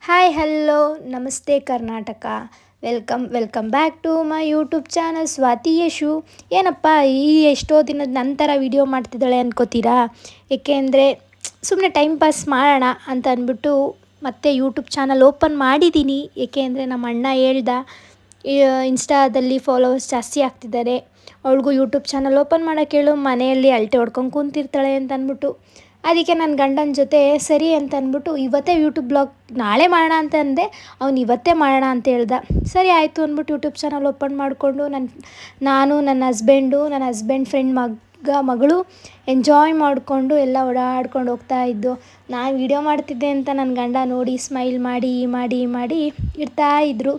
Hi hello ನಮಸ್ತೆ Karnataka. Welcome back to my YouTube channel Swathi Yashu. ಏನಪ್ಪ ಎಷ್ಟೋ ದಿನದ ನಂತರ ವಿಡಿಯೋ ಮಾಡ್ತಿದ್ದಾಳೆ ಅನ್ಕೋತೀರಾ? ಏಕೆಂದರೆ ಸುಮ್ಮನೆ ಟೈಮ್ ಪಾಸ್ ಮಾಡೋಣ ಅಂತ ಅಂದ್ಬಿಟ್ಟು ಮತ್ತೆ ಯೂಟ್ಯೂಬ್ ಚಾನಲ್ ಓಪನ್ ಮಾಡಿದ್ದೀನಿ. ಏಕೆಂದರೆ ನಮ್ಮ ಅಣ್ಣ ಹೇಳ್ದ ಇನ್ಸ್ಟಾದಲ್ಲಿ ಫಾಲೋವರ್ಸ್ ಜಾಸ್ತಿ ಆಗ್ತಿದ್ದಾರೆ, ಅವಳಿಗೂ ಯೂಟ್ಯೂಬ್ ಚಾನಲ್ ಓಪನ್ ಮಾಡೋಕ್ಕೆ ಹೇಳು, ಮನೆಯಲ್ಲಿ ಅಳತೆ ಹೊಡ್ಕೊಂಡು ಕೂತಿರ್ತಾಳೆ ಅಂತ ಅಂದ್ಬಿಟ್ಟು. ಅದಕ್ಕೆ ನನ್ನ ಗಂಡನ ಜೊತೆ ಸರಿ ಅಂತ ಅಂದ್ಬಿಟ್ಟು ಇವತ್ತೇ ಯೂಟ್ಯೂಬ್ ಬ್ಲಾಗ್ ನಾಳೆ ಮಾಡೋಣ ಅಂತ ಅಂದೆ. ಅವ್ನು ಇವತ್ತೇ ಮಾಡೋಣ ಅಂತ ಹೇಳ್ದ. ಸರಿ ಆಯಿತು ಅಂದ್ಬಿಟ್ಟು ಯೂಟ್ಯೂಬ್ ಚಾನಲ್ ಓಪನ್ ಮಾಡಿಕೊಂಡು ನಾನು ನನ್ನ ಹಸ್ಬೆಂಡ್ ಫ್ರೆಂಡ್ ಮಗಳು ಎಂಜಾಯ್ ಮಾಡಿಕೊಂಡು ಎಲ್ಲ ಓಡಾಡ್ಕೊಂಡು ಹೋಗ್ತಾ ಇದ್ದು. ನಾನು ವೀಡಿಯೋ ಮಾಡ್ತಿದ್ದೆ ಅಂತ ನನ್ನ ಗಂಡ ನೋಡಿ ಸ್ಮೈಲ್ ಮಾಡಿ ಇಡ್ತಾ ಇದ್ದರು.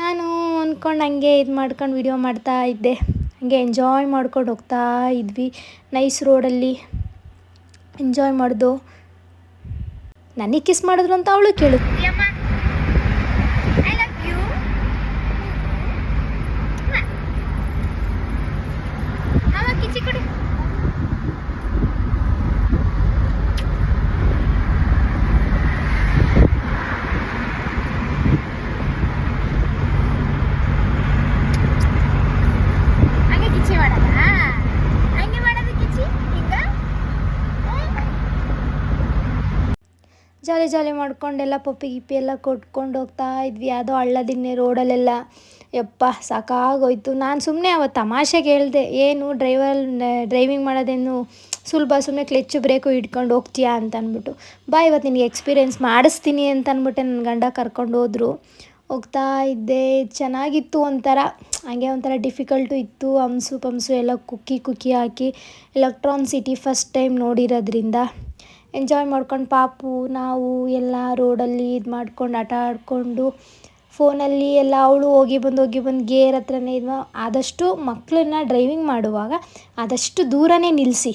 ನಾನು ಅಂದ್ಕೊಂಡು ಹಂಗೆ ಇದು ಮಾಡ್ಕೊಂಡು ವೀಡಿಯೋ ಮಾಡ್ತಾ ಇದ್ದೆ. ಹಂಗೆ ಎಂಜಾಯ್ ಮಾಡ್ಕೊಂಡು ಹೋಗ್ತಾ ಇದ್ವಿ ನೈಸ್ ರೋಡಲ್ಲಿ. ಎಂಜಾಯ್ ಮಾಡ್ದು. ನನಗೆ ಕಿಸ್ ಮಾಡಿದ್ರು ಅಂತ ಅವಳು ಕೇಳು. ಜಾಲಿ ಮಾಡ್ಕೊಂಡೆಲ್ಲ ಪಪ್ಪಿ ಗಿಪ್ಪಿ ಎಲ್ಲ ಕೊಟ್ಕೊಂಡು ಹೋಗ್ತಾ ಇದ್ವಿ. ಯಾವುದೋ ಹಳ್ಳದಿನ್ನೆ ರೋಡಲ್ಲೆಲ್ಲ. ಯಪ್ಪ ಸಾಕಾಗೋಯ್ತು. ನಾನು ಸುಮ್ಮನೆ ಅವತ್ತು ತಮಾಷೆಗೆ ಹೇಳಿದೆ, ಏನು ಡ್ರೈವಿಂಗ್ ಮಾಡೋದೇನು ಸುಲಭ, ಸುಮ್ಮನೆ ಕ್ಲಚ್ಚು ಬ್ರೇಕು ಹಿಡ್ಕೊಂಡು ಹೋಗ್ತೀಯಾ ಅಂತ ಅಂದ್ಬಿಟ್ಟು. ಇವತ್ತು ನಿನಗೆ ಎಕ್ಸ್ಪೀರಿಯೆನ್ಸ್ ಮಾಡಿಸ್ತೀನಿ ಅಂತ ಅಂದ್ಬಿಟ್ಟೆ ನನ್ನ ಗಂಡ ಕರ್ಕೊಂಡು ಹೋದರು. ಹೋಗ್ತಾ ಇದ್ದೆ. ಚೆನ್ನಾಗಿತ್ತು ಒಂಥರ. ಹಂಗೆ ಒಂಥರ ಡಿಫಿಕಲ್ಟು ಇತ್ತು. ಪಂಸು ಎಲ್ಲ ಕುಕ್ಕಿ ಹಾಕಿ ಎಲೆಕ್ಟ್ರಾನಿಸಿಟಿ ಫಸ್ಟ್ ಟೈಮ್ ನೋಡಿರೋದ್ರಿಂದ ಎಂಜಾಯ್ ಮಾಡ್ಕೊಂಡು ಪಾಪು ನಾವು ಎಲ್ಲ ರೋಡಲ್ಲಿ ಇದು ಮಾಡ್ಕೊಂಡು ಆಟ ಆಡಿಕೊಂಡು ಫೋನಲ್ಲಿ ಎಲ್ಲ ಅವಳು ಹೋಗಿ ಬಂದು ಗೇರ್ ಹತ್ರನೇ ಆದಷ್ಟು ಮಕ್ಕಳನ್ನ ಡ್ರೈವಿಂಗ್ ಮಾಡುವಾಗ ಆದಷ್ಟು ದೂರನೇ ನಿಲ್ಲಿಸಿ,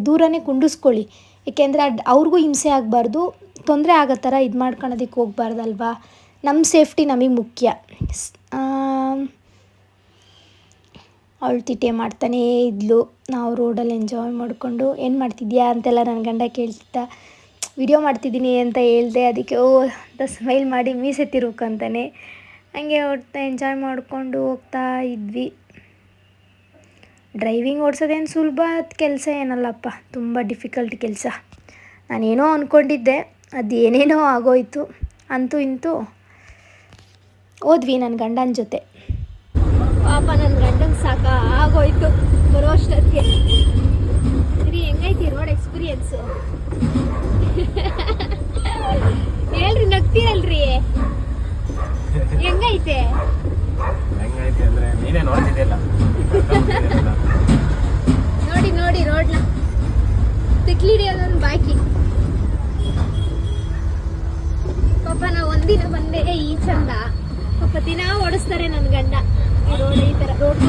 ದೂರನೇ ಕುಂಡಿಸ್ಕೊಳ್ಳಿ. ಏಕೆಂದರೆ ಅವ್ರಿಗೂ ಹಿಂಸೆ ಆಗಬಾರ್ದು, ತೊಂದರೆ ಆಗೋ ಥರ ಇದು ಮಾಡ್ಕೊಳೋದಕ್ಕೆ ಹೋಗ್ಬಾರ್ದಲ್ವಾ. ನಮ್ಮ ಸೇಫ್ಟಿ ನಮಗೆ ಮುಖ್ಯ. ಅವಳು ತಿಟ್ಟೆ ಮಾಡ್ತಾನೇ ಇದ್ಲು. ನಾವು ರೋಡಲ್ಲಿ ಎಂಜಾಯ್ ಮಾಡಿಕೊಂಡು ಏನು ಮಾಡ್ತಿದ್ಯಾ ಅಂತೆಲ್ಲ ನನ್ನ ಗಂಡ ಕೇಳ್ತಿದ್ದ. ವಿಡಿಯೋ ಮಾಡ್ತಿದ್ದೀನಿ ಅಂತ ಹೇಳಿದೆ. ಅದಕ್ಕೆ ಅಂತ ಸ್ಮೈಲ್ ಮಾಡಿ ಮೀಸೆ ತಿರುಗ್ಕೊಂತಾನೆ. ಹಂಗೆ ಎಂಜಾಯ್ ಮಾಡಿಕೊಂಡು ಹೋಗ್ತಾ ಇದ್ವಿ. ಡ್ರೈವಿಂಗ್ ಓಡಿಸೋದೇನು ಸುಲಭ ಕೆಲಸ ಏನಲ್ಲಪ್ಪ, ತುಂಬ ಡಿಫಿಕಲ್ಟ್ ಕೆಲಸ. ನಾನೇನೋ ಅಂದ್ಕೊಂಡಿದ್ದೆ, ಅದು ಏನೇನೋ ಆಗೋಯ್ತು. ಅಂತೂ ಇಂತೂ ಹೋದ್ವಿ ನನ್ನ ಗಂಡನ ಜೊತೆ. ಪಾಪ ನನ್ನ ಗಂಡಂಗೆ ಆಗೋಯ್ತು ಬರೋ ಅಷ್ಟೊತ್ತಿಗೆ. ಸರಿ, ಹೆಂಗೈತಿ ರೋಡ್ ಎಕ್ಸ್ಪೀರಿಯನ್ಸು? ಹೇಳ್ರಿ, ನಗ್ತೀರಲ್ರಿ. ಹೆಂಗೈತೆ ಅಂದ್ರೆ ನೀನೇ ನೋಡ್ತಿದ್ಯಲ್ಲ. ನೋಡಿ ರೋಡ್ನ ತಿಕ್ಲಿಡಿಯೋದೊಂದು ಬಾಕಿ. ಪಾಪ ನಾವು ಒಂದಿನ ಬಂದೆ ಈ ಚಂದ. ಪಾಪ ದಿನ ಓಡಿಸ್ತಾರೆ ನನ್ನ ಗಂಡ ಈ ರೋಡ್. ಈ ಥರ ರೋಡ್